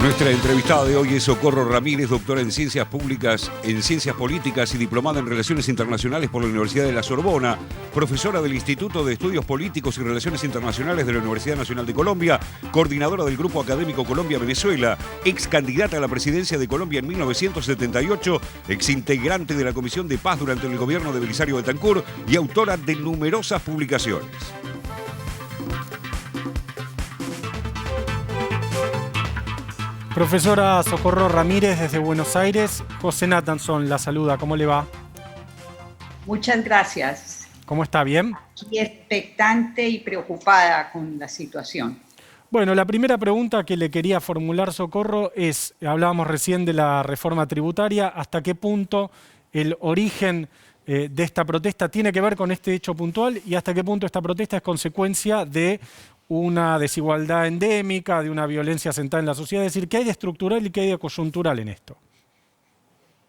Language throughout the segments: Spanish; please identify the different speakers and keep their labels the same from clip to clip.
Speaker 1: Nuestra entrevistada de hoy es Socorro Ramírez, doctora en Ciencias Públicas, en Ciencias Políticas y diplomada en Relaciones Internacionales por la Universidad de la Sorbona, profesora del Instituto de Estudios Políticos y Relaciones Internacionales de la Universidad Nacional de Colombia, coordinadora del Grupo Académico Colombia-Venezuela, ex candidata a la presidencia de Colombia en 1978, ex integrante de la Comisión de Paz durante el gobierno de Belisario Betancur y autora de numerosas publicaciones.
Speaker 2: Profesora Socorro Ramírez desde Buenos Aires, José Nathanson la saluda, ¿cómo le va?
Speaker 3: Muchas gracias.
Speaker 2: ¿Cómo está? ¿Bien?
Speaker 3: Aquí expectante y preocupada con la situación.
Speaker 2: Bueno, la primera pregunta que le quería formular, Socorro, es, hablábamos recién de la reforma tributaria, ¿hasta qué punto el origen de esta protesta tiene que ver con este hecho puntual y hasta qué punto esta protesta es consecuencia de una desigualdad endémica, de una violencia asentada en la sociedad? Es decir, ¿qué hay de estructural y qué hay de coyuntural en esto?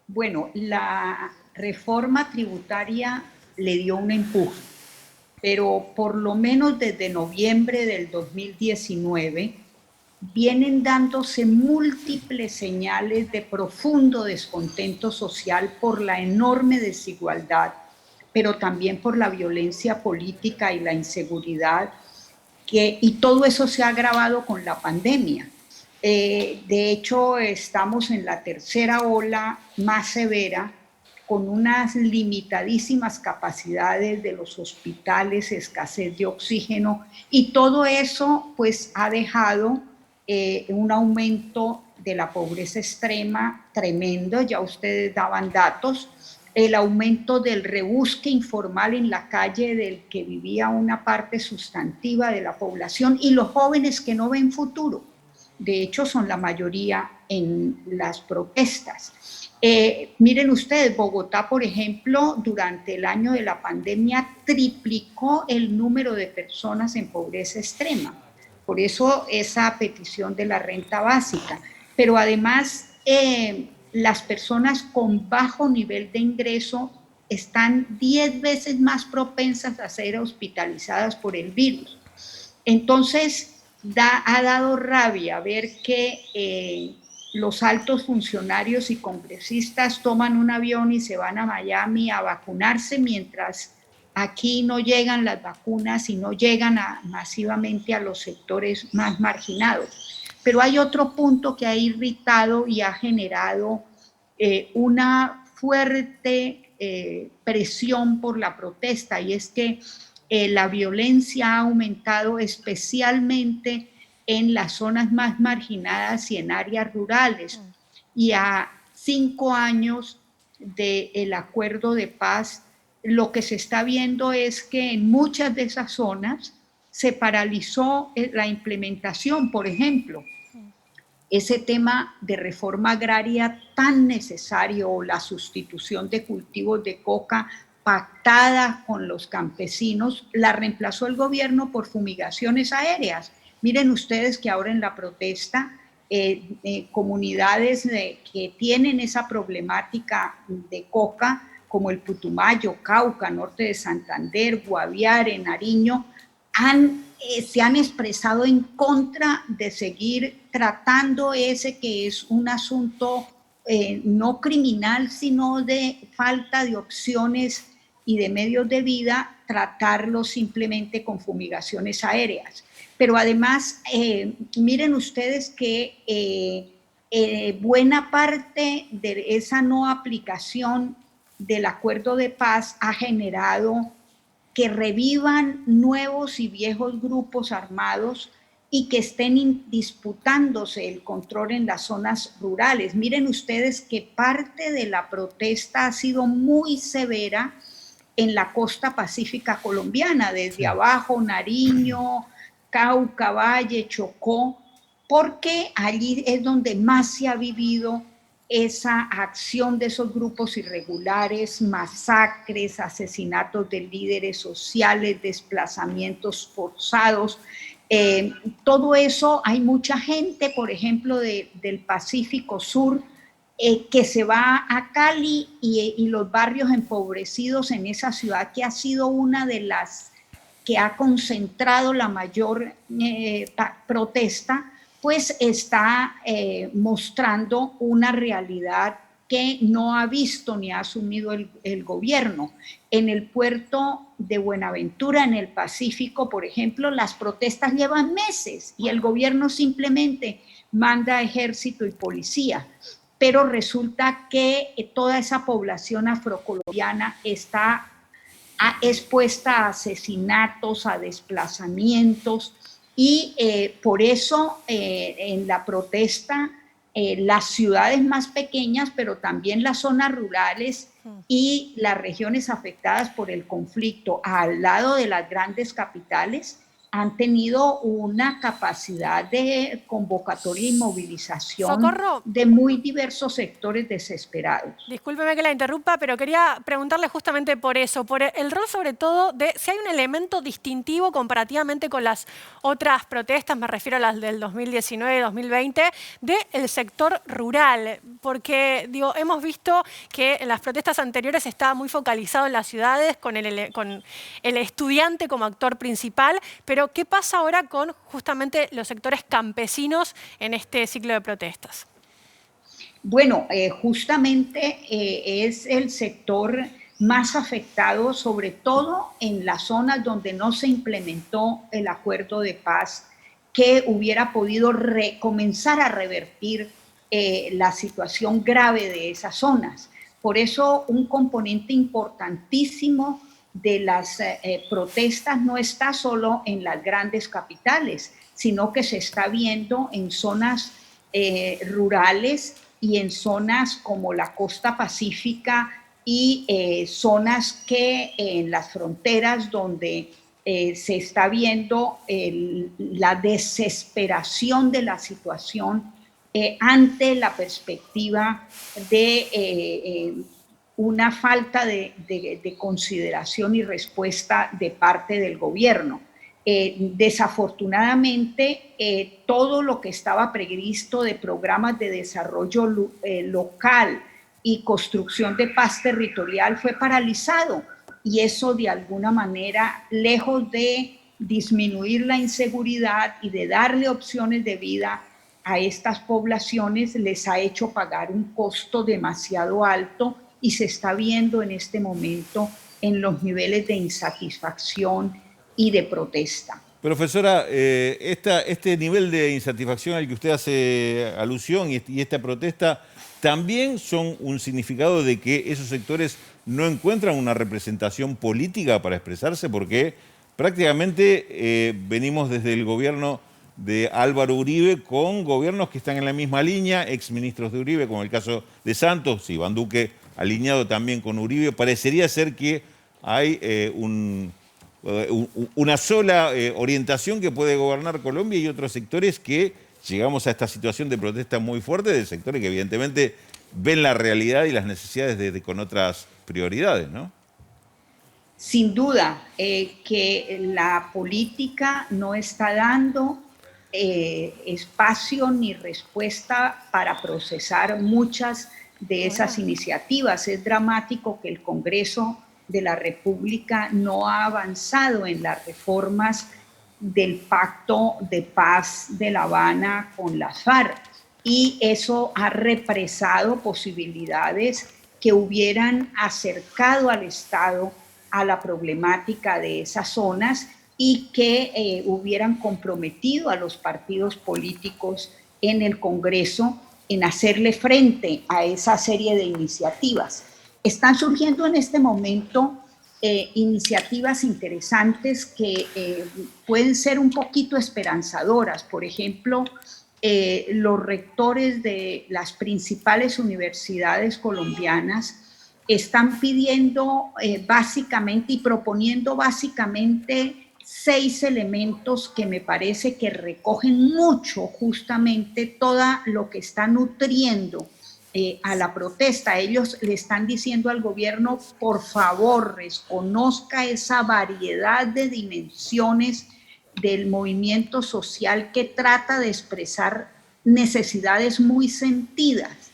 Speaker 3: Bueno, la reforma tributaria le dio un empuje, pero por lo menos desde noviembre del 2019 vienen dándose múltiples señales de profundo descontento social por la enorme desigualdad, pero también por la violencia política y la inseguridad, y todo eso se ha agravado con la pandemia. De hecho, estamos en la tercera ola más severa, con unas limitadísimas capacidades de los hospitales, escasez de oxígeno, y todo eso pues ha dejado un aumento de la pobreza extrema tremendo. Ya ustedes daban datos, el aumento del rebusque informal en la calle del que vivía una parte sustantiva de la población y los jóvenes que no ven futuro. De hecho, son la mayoría en las protestas. Miren ustedes, Bogotá, por ejemplo, durante el año de la pandemia triplicó el número de personas en pobreza extrema. Por eso esa petición de la renta básica. Pero además, las personas con bajo nivel de ingreso están 10 veces más propensas a ser hospitalizadas por el virus. Entonces, ha dado rabia ver que los altos funcionarios y congresistas toman un avión y se van a Miami a vacunarse, mientras aquí no llegan las vacunas y no llegan masivamente a los sectores más marginados. Pero hay otro punto que ha irritado y ha generado una fuerte presión por la protesta, y es que la violencia ha aumentado especialmente en las zonas más marginadas y en áreas rurales. Y a 5 años del acuerdo de paz, lo que se está viendo es que en muchas de esas zonas se paralizó la implementación. Por ejemplo, ese tema de reforma agraria tan necesario, o la sustitución de cultivos de coca pactada con los campesinos, la reemplazó el gobierno por fumigaciones aéreas. Miren ustedes que ahora en la protesta, comunidades que tienen esa problemática de coca, como el Putumayo, Cauca, norte de Santander, Guaviare, Nariño, se han expresado en contra de seguir tratando ese que es un asunto no criminal, sino de falta de opciones y de medios de vida, tratarlo simplemente con fumigaciones aéreas. Pero además, miren ustedes que buena parte de esa no aplicación del acuerdo de paz ha generado que revivan nuevos y viejos grupos armados y que estén disputándose el control en las zonas rurales. Miren ustedes que parte de la protesta ha sido muy severa en la costa pacífica colombiana, desde abajo, Nariño, Cauca, Valle, Chocó, porque allí es donde más se ha vivido esa acción de esos grupos irregulares, masacres, asesinatos de líderes sociales, desplazamientos forzados. Todo eso, hay mucha gente, por ejemplo, del Pacífico Sur, que se va a Cali y los barrios empobrecidos en esa ciudad, que ha sido una de las que ha concentrado la mayor protesta, pues está mostrando una realidad que no ha visto ni ha asumido el gobierno. En el puerto de Buenaventura, en el Pacífico, por ejemplo, las protestas llevan meses y el gobierno simplemente manda ejército y policía. Pero resulta que toda esa población afrocolombiana está expuesta a asesinatos, a desplazamientos, y por eso en la protesta las ciudades más pequeñas, pero también las zonas rurales y las regiones afectadas por el conflicto al lado de las grandes capitales han tenido una capacidad de convocatoria y movilización
Speaker 4: Socorro,
Speaker 3: de muy diversos sectores desesperados.
Speaker 4: discúlpeme que la interrumpa, pero quería preguntarle justamente por eso, por el rol sobre todo de si hay un elemento distintivo comparativamente con las otras protestas, me refiero a las del 2019 y 2020, del sector rural, porque digo, hemos visto que en las protestas anteriores estaba muy focalizado en las ciudades, con el estudiante como actor principal, pero ¿qué pasa ahora con justamente los sectores campesinos en este ciclo de protestas?
Speaker 3: Bueno, justamente es el sector más afectado, sobre todo en las zonas donde no se implementó el acuerdo de paz que hubiera podido comenzar a revertir la situación grave de esas zonas. Por eso un componente importantísimo de las protestas no está solo en las grandes capitales, sino que se está viendo en zonas rurales y en zonas como la costa pacífica y zonas que en las fronteras donde se está viendo la desesperación de la situación ante la perspectiva de una falta de consideración y respuesta de parte del gobierno. Desafortunadamente, todo lo que estaba previsto de programas de desarrollo local y construcción de paz territorial fue paralizado, y eso de alguna manera, lejos de disminuir la inseguridad y de darle opciones de vida a estas poblaciones, les ha hecho pagar un costo demasiado alto, y se está viendo en este momento en los niveles de insatisfacción y de protesta.
Speaker 5: Profesora, este nivel de insatisfacción al que usted hace alusión y esta protesta también son un significado de que esos sectores no encuentran una representación política para expresarse, porque prácticamente venimos desde el gobierno de Álvaro Uribe con gobiernos que están en la misma línea, exministros de Uribe, como el caso de Santos, Iván Duque alineado también con Uribe. Parecería ser que hay una sola orientación que puede gobernar Colombia, y otros sectores que llegamos a esta situación de protesta muy fuerte, de sectores que evidentemente ven la realidad y las necesidades con otras prioridades, ¿no?
Speaker 3: Sin duda que la política no está dando espacio ni respuesta para procesar muchas de esas iniciativas. Es dramático que el Congreso de la República no ha avanzado en las reformas del Pacto de Paz de La Habana con las FARC, y eso ha represado posibilidades que hubieran acercado al Estado a la problemática de esas zonas y que hubieran comprometido a los partidos políticos en el Congreso en hacerle frente a esa serie de iniciativas. Están surgiendo en este momento iniciativas interesantes que pueden ser un poquito esperanzadoras. Por ejemplo, los rectores de las principales universidades colombianas están pidiendo básicamente y proponiendo básicamente 6 elementos que me parece que recogen mucho justamente todo lo que está nutriendo a la protesta. Ellos le están diciendo al gobierno, por favor, reconozca esa variedad de dimensiones del movimiento social que trata de expresar necesidades muy sentidas.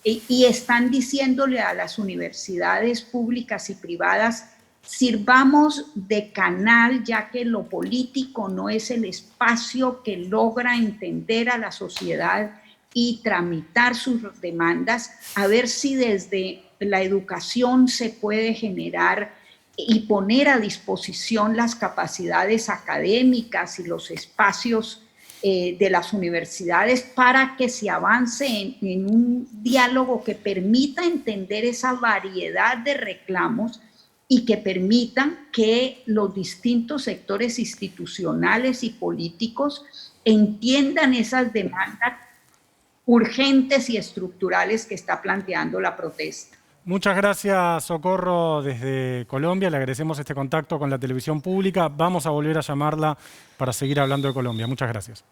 Speaker 3: Y están diciéndole a las universidades públicas y privadas sirvamos de canal, ya que lo político no es el espacio que logra entender a la sociedad y tramitar sus demandas, a ver si desde la educación se puede generar y poner a disposición las capacidades académicas y los espacios de las universidades para que se avance en un diálogo que permita entender esa variedad de reclamos y que permitan que los distintos sectores institucionales y políticos entiendan esas demandas urgentes y estructurales que está planteando la protesta.
Speaker 2: Muchas gracias, Socorro, desde Colombia. Le agradecemos este contacto con la televisión pública. Vamos a volver a llamarla para seguir hablando de Colombia. Muchas gracias.